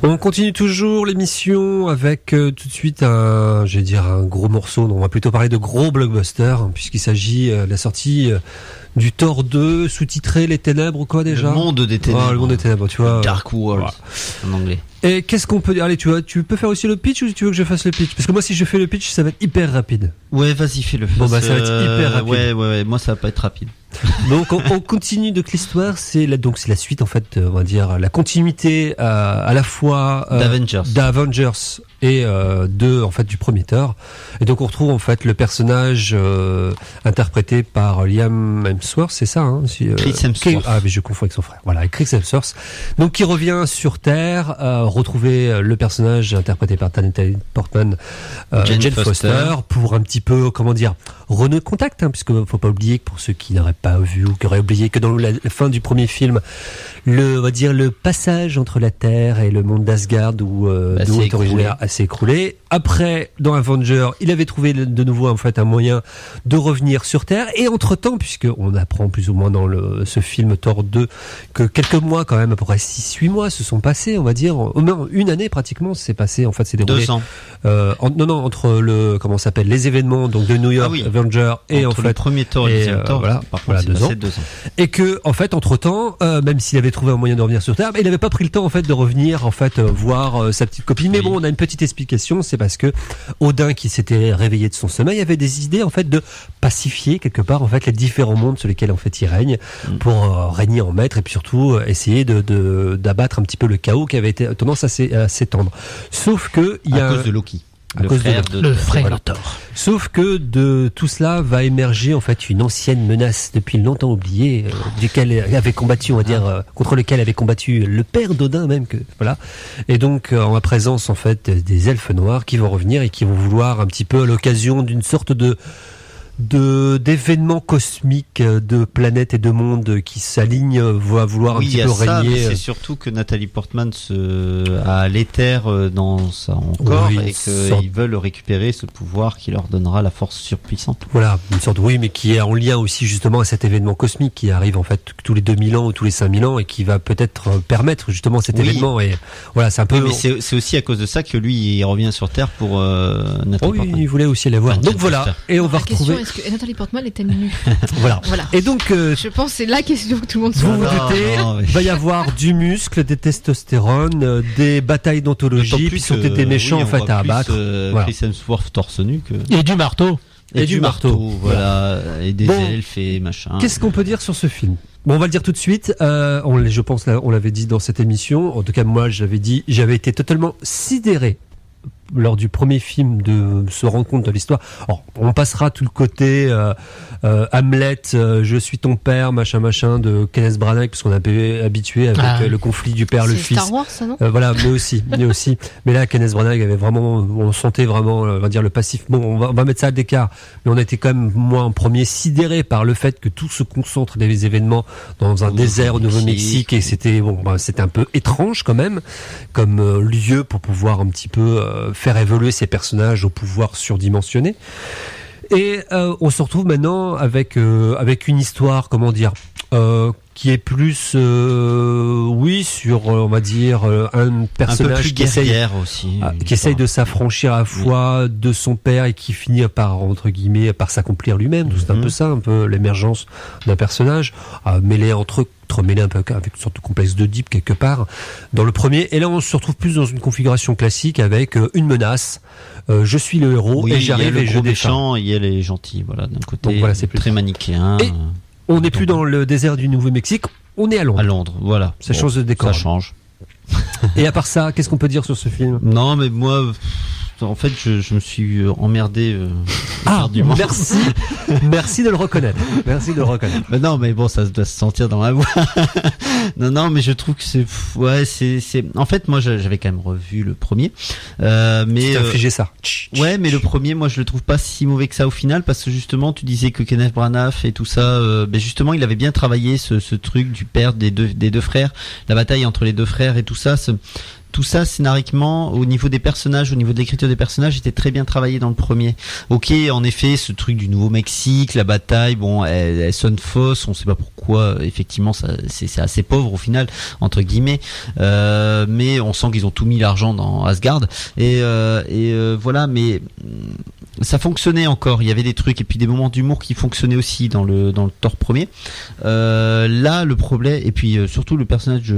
On continue toujours l'émission avec tout de suite un gros morceau. Non, on va plutôt parler de gros blockbuster, puisqu'il s'agit de la sortie du Thor 2, sous-titré Les Ténèbres ou quoi déjà ? Le Monde des Ténèbres. Le Monde des Ténèbres, tu vois. Dark World, en anglais. Et qu'est-ce qu'on peut dire ? Allez, tu peux faire aussi le pitch ou tu veux que je fasse le pitch ? Parce que moi, si je fais le pitch, ça va être hyper rapide. Ouais, vas-y, fais-le. Bon, ça va être hyper rapide. Ouais, moi, ça va pas être rapide. Donc on continue de l'histoire, c'est la suite en fait, on va dire la continuité à la fois d'Avengers et du premier Thor. Et donc on retrouve en fait le personnage interprété par Liam Hemsworth, c'est ça Chris Hemsworth. Mais je confonds avec son frère. Voilà, Chris Hemsworth. Donc qui revient sur Terre, retrouver le personnage interprété par Natalie Portman, Jane Foster, pour un petit peu renouer contact, puisque faut pas oublier que pour ceux qui n'auraient pas vu ou qui auraient oublié que dans la fin du premier film, le passage entre la Terre et le monde d'Asgard où d'où est originaire s'est écroulé. Après, dans Avengers, il avait trouvé de nouveau en fait un moyen de revenir sur Terre. Et entre-temps, puisque on apprend plus ou moins dans ce film Thor 2 que quelques mois quand même, à peu près 6-8 mois se sont passés, on va dire, au moins une année pratiquement s'est passé, en fait c'est déroulé. 2 ans. Entre les événements donc de New York, Avengers et entre en fait le premier Thor et le deuxième Thor, par contre, 2 ans. Et que en fait entre-temps, même s'il avait trouvé un moyen de revenir sur Terre, il n'avait pas pris le temps en fait de revenir voir sa petite copine. Mais bon, on a une petite explication, c'est parce que Odin, qui s'était réveillé de son sommeil, avait des idées en fait de pacifier quelque part en fait les différents mondes sur lesquels en fait il règne, pour régner en maître et puis surtout essayer d'abattre un petit peu le chaos qui avait tendance à s'étendre. Sauf que il y a à cause de Loki. Le frère de Thor. Sauf que de tout cela va émerger en fait une ancienne menace depuis longtemps oubliée, contre lequel avait combattu le père d'Odin même Et donc en la présence en fait des elfes noirs qui vont revenir et qui vont vouloir un petit peu à l'occasion d'une sorte d'événements cosmiques, de planètes et de mondes qui s'alignent, va vouloir un petit peu régner. C'est surtout que Nathalie Portman a l'éther dans son corps et qu'ils veulent récupérer ce pouvoir qui leur donnera la force surpuissante. Voilà, une sorte mais qui est en lien aussi justement à cet événement cosmique qui arrive en fait tous les 2000 ans ou tous les 5000 ans et qui va peut-être permettre justement cet événement. Et voilà, c'est un peu. Mais c'est aussi à cause de ça que lui il revient sur Terre pour Nathalie Portman. Il voulait aussi aller voir. Donc voilà, et on va retrouver. Est-ce que Nathalie Portman est-elle nue ? Voilà. Et donc, je pense que c'est la question que tout le monde se pose. Vous doutez, il va y avoir du muscle, des testostérone, des batailles d'anthologie, puis surtout des méchants en fait à abattre. Chris Hemsworth torse nu. Et du marteau. Et du marteau. Voilà. Et des elfes et machin. Qu'est-ce qu'on peut dire sur ce film ? Bon, on va le dire tout de suite. Je pense, on l'avait dit dans cette émission. En tout cas, moi, j'avais été totalement sidéré lors du premier film de se rendre compte de l'histoire. Alors, on passera tout le côté Hamlet, je suis ton père, machin de Kenneth Branagh, parce qu'on a habitué avec le conflit du père, le fils. C'est Star Wars, ça, non ? Voilà, mais aussi. Mais là, Kenneth Branagh avait vraiment, on sentait vraiment, on va dire le passif. Bon, on va mettre ça à l'écart, mais on a été quand même, moi, en premier, sidéré par le fait que tout se concentre des événements dans un désert au Nouveau-Mexique, et c'était un peu étrange quand même, comme lieu pour pouvoir un petit peu faire évoluer ces personnages au pouvoir surdimensionné. Et on se retrouve maintenant avec une histoire, qui est plus sur on va dire un personnage un peu plus guerrière aussi, qui essaye de s'affranchir à la fois de son père et qui finit par entre guillemets par s'accomplir lui-même. C'est un peu ça, un peu l'émergence d'un personnage mêlé entremêlé un peu avec une sorte de complexe d'Oedipe quelque part dans le premier. Et là on se retrouve plus dans une configuration classique avec une menace. Je suis le héros et j'arrive et je défends. Il y a les gentils, voilà, d'un côté. Donc, voilà, c'est plus très manichéen. Et on n'est plus dans le désert du Nouveau-Mexique, on est à Londres. À Londres, voilà. Ça change de décor. Ça change. Et à part ça, qu'est-ce qu'on peut dire sur ce film ? Non, mais moi, en fait, je me suis emmerdé. Merci de le reconnaître. Merci de le reconnaître. Mais non, mais bon, ça doit se sentir dans la voix. non, mais je trouve que c'est. En fait, moi, j'avais quand même revu le premier. Mais. Tu t'as infligé ça. Ouais, mais le premier, moi, je le trouve pas si mauvais que ça au final, parce que justement, tu disais que Kenneth Branagh et tout ça, justement, il avait bien travaillé ce truc du père des deux frères, la bataille entre les deux frères et tout ça. tout ça scénariquement, au niveau des personnages, au niveau de l'écriture des personnages, était très bien travaillé dans le premier. Ok, en effet, ce truc du Nouveau-Mexique, la bataille, bon, elle sonne fausse, on sait pas pourquoi, effectivement, c'est assez pauvre au final, entre guillemets, mais on sent qu'ils ont tout mis l'argent dans Asgard, et voilà, mais ça fonctionnait encore, il y avait des trucs, et puis des moments d'humour qui fonctionnaient aussi dans le Thor premier. Là, le problème, et puis surtout le personnage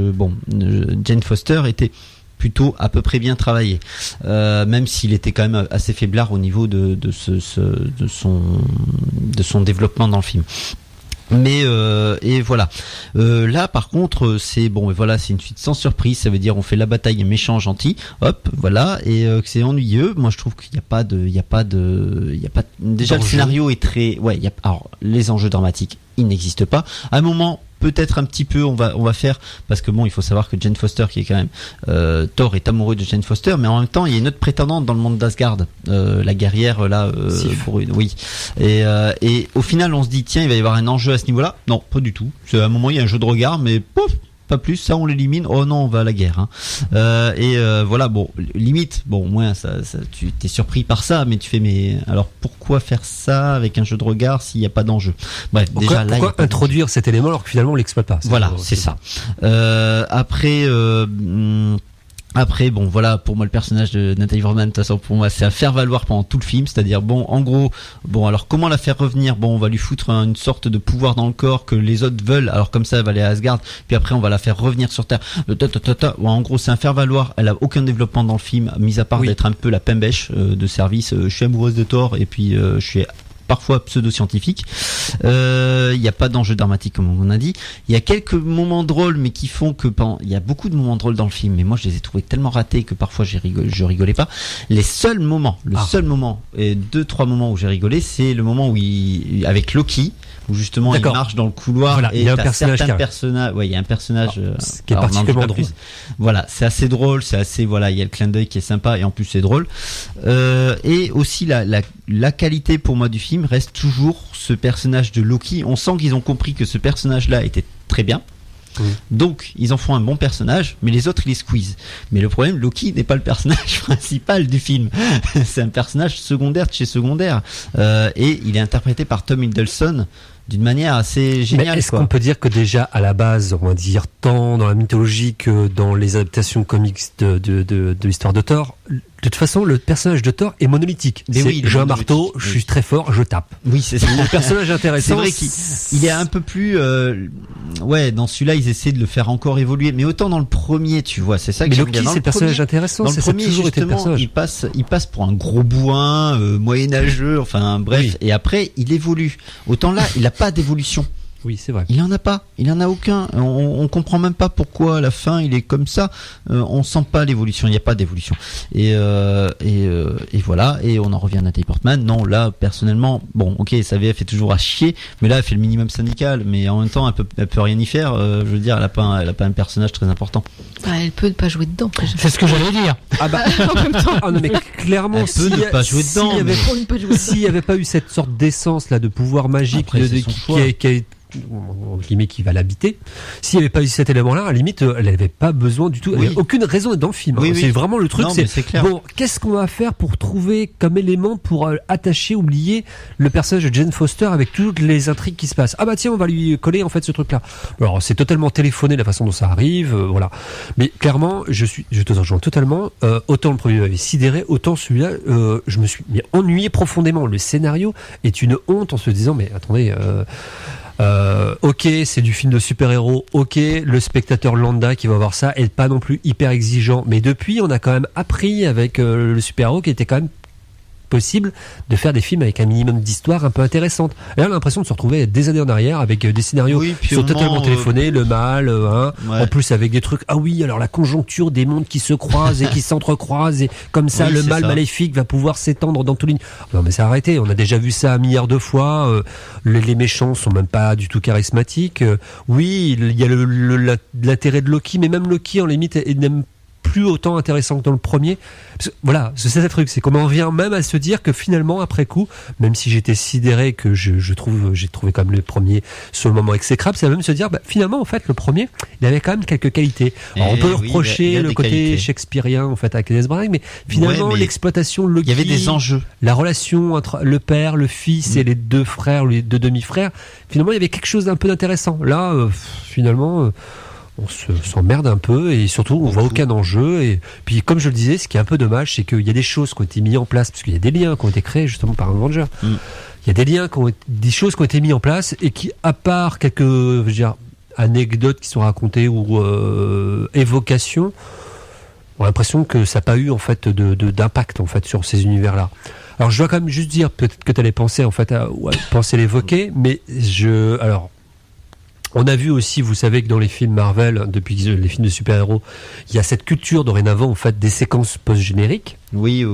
Jane Foster était plutôt à peu près bien travaillé, même s'il était quand même assez faiblard au niveau de son développement dans le film. Mais et voilà. Là par contre c'est bon, et voilà, c'est une suite sans surprise, ça veut dire on fait la bataille méchant gentil, hop, voilà, et c'est ennuyeux. Moi je trouve qu'il y a pas déjà le scénario est très alors les enjeux dramatiques, ils n'existent pas. À un moment peut-être un petit peu on va faire, parce que bon, il faut savoir que Jane Foster, qui est quand même Thor est amoureux de Jane Foster, mais en même temps il y a une autre prétendante dans le monde d'Asgard, la guerrière là, oui, et au final on se dit tiens, il va y avoir un enjeu à ce niveau-là. Non, pas du tout. C'est à un moment il y a un jeu de regard, mais pouf, pas plus, ça on l'élimine. Oh non, on va à la guerre, hein. Voilà, bon, limite, bon, au moins ça tu t'es surpris par ça, mais tu fais, mais alors pourquoi faire ça avec un jeu de regard s'il n'y a pas d'enjeu? Bref, pourquoi introduire cet élément alors que finalement on l'exploite pas? Voilà, c'est ça. Après, bon, voilà, pour moi, le personnage de Natalie Portman, de toute façon, pour moi, c'est à faire valoir pendant tout le film. C'est-à-dire, bon, en gros, bon, alors, comment la faire revenir? Bon, on va lui foutre une sorte de pouvoir dans le corps que les autres veulent. Alors, comme ça, elle va aller à Asgard. Puis après, on va la faire revenir sur Terre. Bon, en gros, c'est un faire valoir. Elle a aucun développement dans le film, mis à part d'être un peu la pembèche de service. Je suis amoureuse de Thor, et puis, je suis parfois pseudo-scientifique. Il n'y a pas d'enjeu dramatique comme on a dit. Il y a quelques moments drôles, mais qui font que il y a beaucoup de moments drôles dans le film, mais moi je les ai trouvés tellement ratés que parfois je rigolais pas. Le seul moment et 2-3 moments où j'ai rigolé, c'est le moment où avec Loki, où justement il marche dans le couloir, voilà, et il y a un personnage il y a un personnage qui est particulièrement drôle. Voilà, c'est assez drôle, voilà, il y a le clin d'œil qui est sympa, et en plus c'est drôle. Et aussi la qualité pour moi du film reste toujours ce personnage de Loki. On sent qu'ils ont compris que ce personnage-là était très bien. Donc ils en font un bon personnage, mais les autres ils les squeezent. Mais le problème, Loki n'est pas le personnage principal du film. C'est un personnage secondaire de chez secondaire, et il est interprété par Tom Hiddleston d'une manière assez géniale. Mais est-ce qu'on peut dire que déjà à la base, on va dire tant dans la mythologie que dans les adaptations comics de l'histoire de Thor, de toute façon le personnage de Thor est monolithique. J'ai un marteau, je suis très fort, je tape. Oui, c'est un personnage intéressant. C'est vrai qu'il est un peu plus dans celui-là ils essaient de le faire encore évoluer, mais autant dans le premier, tu vois, c'est ça que j'aime bien. C'est le personnage intéressant. Dans le premier, toujours été le personnage. Il passe pour un gros bourrin moyenâgeux, enfin bref, et après il évolue. Autant là, il a pas d'évolution. Oui, c'est vrai. Il en a pas, il en a aucun. On comprend même pas pourquoi à la fin il est comme ça. On sent pas l'évolution, il n'y a pas d'évolution. Et voilà. Et on en revient à Natalie Portman. Non, là personnellement, bon, ok, sa VF est toujours à chier, mais là elle fait le minimum syndical. Mais en même temps, elle peut rien y faire. Je veux dire, elle a pas un personnage très important. Elle peut ne pas jouer dedans. C'est ce que j'allais dire. Ah bah en même temps. Ah non, mais clairement, elle peut ne pas jouer dedans. S'il n'y avait pas eu cette sorte d'essence là, de pouvoir magique qui va l'habiter, s'il n'y avait pas eu cet élément-là, à la limite, elle n'avait pas besoin du tout. Elle n'avait aucune raison d'être dans le film. C'est vraiment le truc. Non, c'est clair. Bon, qu'est-ce qu'on va faire pour trouver comme élément pour attacher, oublier le personnage de Jane Foster avec toutes les intrigues qui se passent? Ah bah tiens, on va lui coller en fait ce truc-là. Alors c'est totalement téléphoné la façon dont ça arrive, voilà. Mais clairement, je te rejoins totalement. Autant le premier m'avait sidéré, autant celui-là, je me suis ennuyé profondément. Le scénario est une honte en se disant mais attendez. Ok, c'est du film de super-héros, ok, le spectateur lambda qui va voir ça est pas non plus hyper exigeant, mais depuis on a quand même appris avec le super-héros qui était quand même possible de faire des films avec un minimum d'histoire un peu intéressante. Et là, on a l'impression de se retrouver des années en arrière avec des scénarios qui sont totalement téléphonés, le mal, en plus avec des trucs, alors la conjoncture des mondes qui se croisent et qui s'entrecroisent, et comme ça, le mal maléfique va pouvoir s'étendre dans tous les... Non, mais c'est arrêté, on a déjà vu ça un milliard de fois, les méchants sont même pas du tout charismatiques. Oui, il y a l'intérêt de Loki, mais même Loki, en limite, il n'aime plus autant intéressant que dans le premier. Parce que, voilà, c'est le truc, c'est qu'on en vient même à se dire que finalement, après coup, même si j'étais sidéré que j'ai trouvé quand même le premier sur le moment exécrable, c'est même se dire, finalement, en fait, le premier, il avait quand même quelques qualités. Alors, on peut reprocher le côté qualités shakespearien, en fait, à Kenneth Branagh, mais finalement, l'exploitation, le il y avait des enjeux. La relation entre le père, le fils et les deux frères, les deux demi-frères, finalement, il y avait quelque chose d'un peu d'intéressant. Là, finalement, on s'emmerde un peu et surtout on voit aucun enjeu. Et puis comme je le disais, ce qui est un peu dommage, c'est qu'il y a des choses qui ont été mises en place, parce qu'il y a des liens qui ont été créés justement par Avenger. Il y a des liens, des choses qui ont été mises en place et qui, à part quelques anecdotes qui sont racontées ou évocations, on a l'impression que ça n'a pas eu en fait d'impact en fait sur ces univers-là. Alors je dois quand même juste dire, peut-être que tu allais penser en fait à penser l'évoquer, mais on a vu aussi, vous savez que dans les films Marvel, depuis les films de super-héros, il y a cette culture dorénavant en fait des séquences post-génériques. Oui.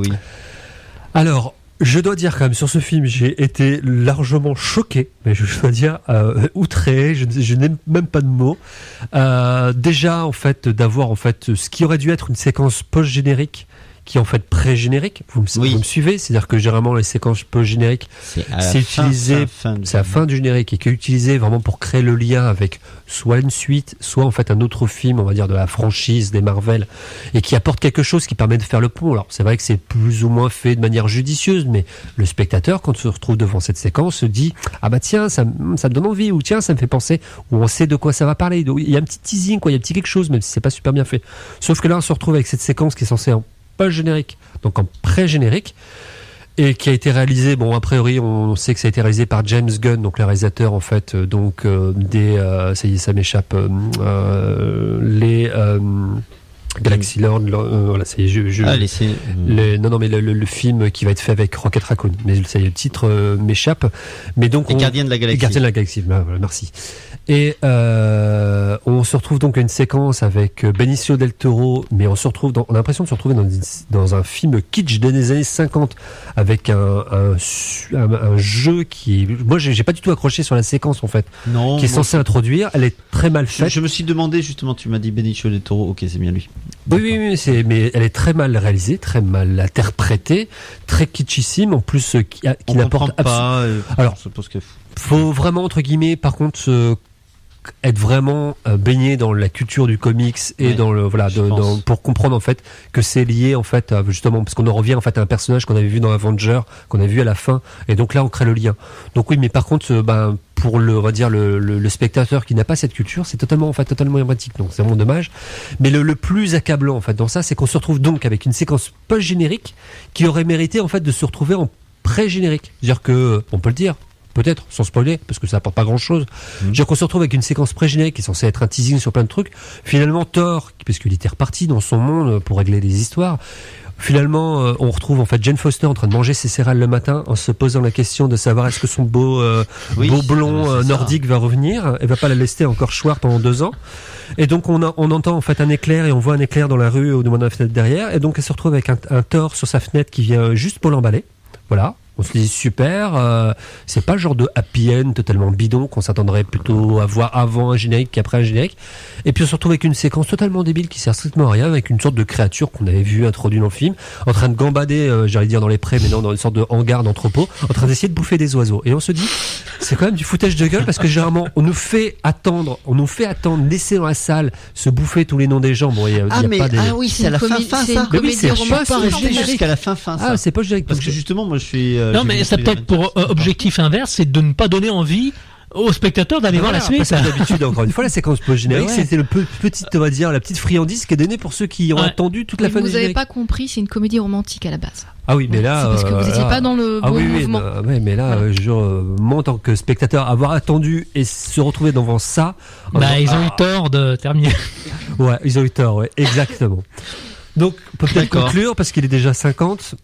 Alors, je dois dire quand même sur ce film, j'ai été largement choqué, mais je dois dire outré. Je n'ai même pas de mots. Déjà en fait d'avoir en fait ce qui aurait dû être une séquence post-générique, qui est en fait pré-générique. Vous me suivez, c'est-à-dire que généralement les séquences post-génériques, c'est utilisé, c'est à la fin du générique et qui est utilisé vraiment pour créer le lien avec soit une suite, soit en fait un autre film, on va dire de la franchise des Marvel, et qui apporte quelque chose qui permet de faire le pont. Alors c'est vrai que c'est plus ou moins fait de manière judicieuse, mais le spectateur, quand il se retrouve devant cette séquence, se dit tiens, ça me donne envie, ou tiens, ça me fait penser, ou on sait de quoi ça va parler. Donc, il y a un petit teasing, il y a un petit quelque chose, même si c'est pas super bien fait. Sauf que là, on se retrouve avec cette séquence qui est censée pas générique, donc en pré-générique, et qui a été réalisé, a priori on sait que ça a été réalisé par James Gunn, donc le réalisateur en fait ça y est, ça m'échappe, les Galaxy Lord, voilà, ça y est, le film qui va être fait avec Rocket Raccoon, mais ça y est, le titre m'échappe, mais donc les Gardiens de la Galaxie. Gardiens de la Galaxie, voilà, merci. Et on se retrouve donc à une séquence avec Benicio del Toro, mais on a l'impression de se retrouver dans un film kitsch des années 50 avec un jeu qui, moi j'ai pas du tout accroché sur la séquence en fait, qui est censé introduire. Elle est très mal faite. Je me suis demandé justement, tu m'as dit Benicio del Toro, ok, c'est bien lui. Oui, mais elle est très mal réalisée, très mal interprétée, très kitschissime en plus, qui n'apporte pas. Alors, je pense que faut vraiment entre guillemets, par contre, être vraiment baigné dans la culture du comics et dans le pour comprendre en fait que c'est lié en fait justement, parce qu'on en revient en fait à un personnage qu'on avait vu dans Avenger, qu'on a vu à la fin, et donc là on crée le lien. Donc oui, mais par contre pour le spectateur qui n'a pas cette culture, c'est totalement erratique, donc c'est vraiment dommage. Mais le plus accablant en fait dans ça, c'est qu'on se retrouve donc avec une séquence post-générique qui aurait mérité en fait de se retrouver en pré-générique. C'est-à-dire que, on peut le dire, peut-être, sans spoiler, parce que ça apporte pas grand-chose. C'est-à-dire qu'on se retrouve avec une séquence pré-générique qui est censée être un teasing sur plein de trucs. Finalement, Thor, parce qu'il était reparti dans son monde pour régler les histoires, finalement, on retrouve en fait Jane Foster en train de manger ses céréales le matin en se posant la question de savoir est-ce que son beau blond nordique va revenir. Elle va pas la laisser encore choir pendant 2 ans. Et donc on entend en fait un éclair, et on voit un éclair dans la rue au devant de la fenêtre derrière. Et donc elle se retrouve avec un Thor sur sa fenêtre qui vient juste pour l'emballer. Voilà. On se dit super, c'est pas le genre de happy end totalement bidon qu'on s'attendrait plutôt à voir avant un générique qu'après un générique. Et puis on se retrouve avec une séquence totalement débile qui sert strictement à rien, avec une sorte de créature qu'on avait vue introduite dans le film, en train de gambader, j'allais dire dans les prés, mais non, dans une sorte de hangar d'entrepôt, en train d'essayer de bouffer des oiseaux. Et on se dit, c'est quand même du foutage de gueule, parce que généralement on nous fait attendre, laisser dans la salle, se bouffer tous les noms des gens. Bon, oui, c'est à la fin ça. Mais oui, c'est jusqu'à la fin ça. Ah, c'est pas générique, parce que justement moi je suis non, mais c'est peut-être pour objectif inverse, c'est de ne pas donner envie aux spectateurs d'aller voir la suite. Parce que d'habitude, encore une fois, la séquence post-générique, c'était la petite friandise qui est donnée pour ceux qui ont attendu toute la fin du générique. Vous n'avez pas compris, c'est une comédie romantique à la base. Ah oui, mais là, c'est parce que vous n'étiez pas dans le bon mouvement. Mais là, moi en tant que spectateur, avoir attendu et se retrouver devant ça, ils ont eu tort de terminer. Ouais, ils ont eu tort, ouais, exactement. Donc, on peut peut-être conclure parce qu'il est déjà 50.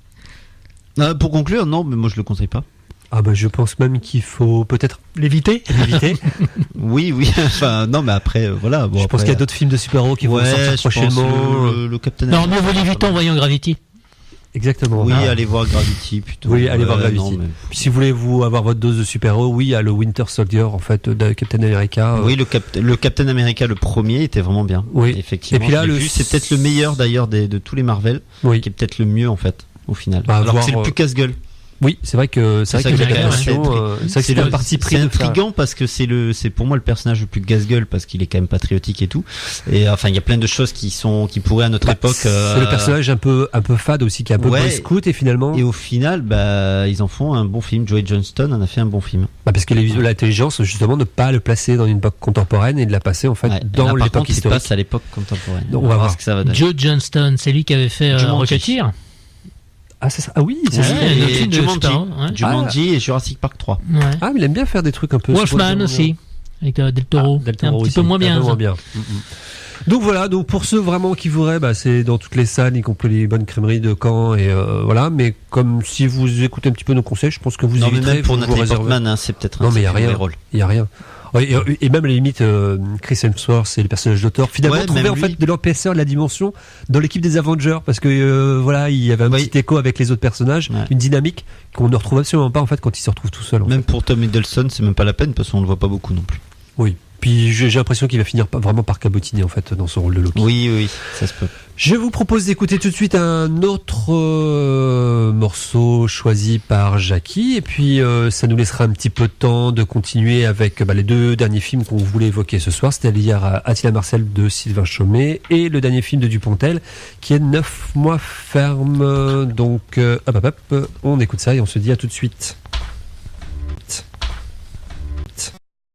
Pour conclure, non, mais moi je le conseille pas. Je pense même qu'il faut peut-être l'éviter. Oui. Enfin, non, mais après, voilà. Bon, je pense qu'il y a d'autres films de super-héros qui vont sortir prochainement. Le Captain. Non, mieux vaut l'éviter en voyant Gravity. exactement. Oui, allez voir Gravity plutôt. Oui, allez voir Gravity. Puis si vous voulez avoir votre dose de super-héros, oui, il y a le Winter Soldier en fait de Captain America. Oui, le Captain America le premier était vraiment bien. Oui, effectivement. Et puis là, c'est peut-être le meilleur d'ailleurs de tous les Marvel, qui est peut-être le mieux en fait au final. Alors que c'est le plus casse-gueule. Oui, c'est vrai que c'est un parti pris. C'est intriguant parce que c'est pour moi le personnage le plus casse-gueule parce qu'il est quand même patriotique et tout. Et enfin, il y a plein de choses qui pourraient à notre époque. C'est le personnage un peu fade aussi, qui est un peu boy scout et finalement. Et au final, ils en font un bon film. Joey Johnston en a fait un bon film. Parce qu'il a eu l'intelligence justement de pas le placer dans une époque contemporaine et de la passer en fait dans l'époque historique. Il se passe à l'époque contemporaine. Donc, on va voir ce que ça va donner. Joe Johnston, c'est lui qui avait fait Rocketeer. Ah, c'est ça. Ah oui, c'est ça. Jumanji et Jurassic Park 3. Ouais. Ah, mais il aime bien faire des trucs un peu. Wolfman aussi, avec Del Toro. Del Toro un petit peu moins bien. Donc voilà, donc pour ceux vraiment qui voudraient, c'est dans toutes les salles, y compris les bonnes crèmeries de Caen et voilà. Mais comme si vous écoutez un petit peu nos conseils, je pense que vous éviterez. Même pour Nathalie Portman, c'est peut-être. Non, mais il y a rien. Il y a rien. Et même à la limite, Chris Hemsworth et le personnage de Thor, finalement trouvé en fait de l'épaisseur, de la dimension dans l'équipe des Avengers, parce que voilà, il y avait un petit écho avec les autres personnages, une dynamique qu'on ne retrouve absolument pas en fait quand il se retrouve tout seul. Même pour Tom Hiddleston, c'est même pas la peine parce qu'on le voit pas beaucoup non plus. Oui. Puis j'ai l'impression qu'il va finir vraiment par cabotiner en fait dans son rôle de Loki. Oui, ça se peut. Je vous propose d'écouter tout de suite un autre morceau choisi par Jackie et puis ça nous laissera un petit peu de temps de continuer avec les deux derniers films qu'on voulait évoquer ce soir, c'est-à-dire Attila Marcel de Sylvain Chomet et le dernier film de Dupontel qui est 9 mois ferme. Donc on écoute ça et on se dit à tout de suite.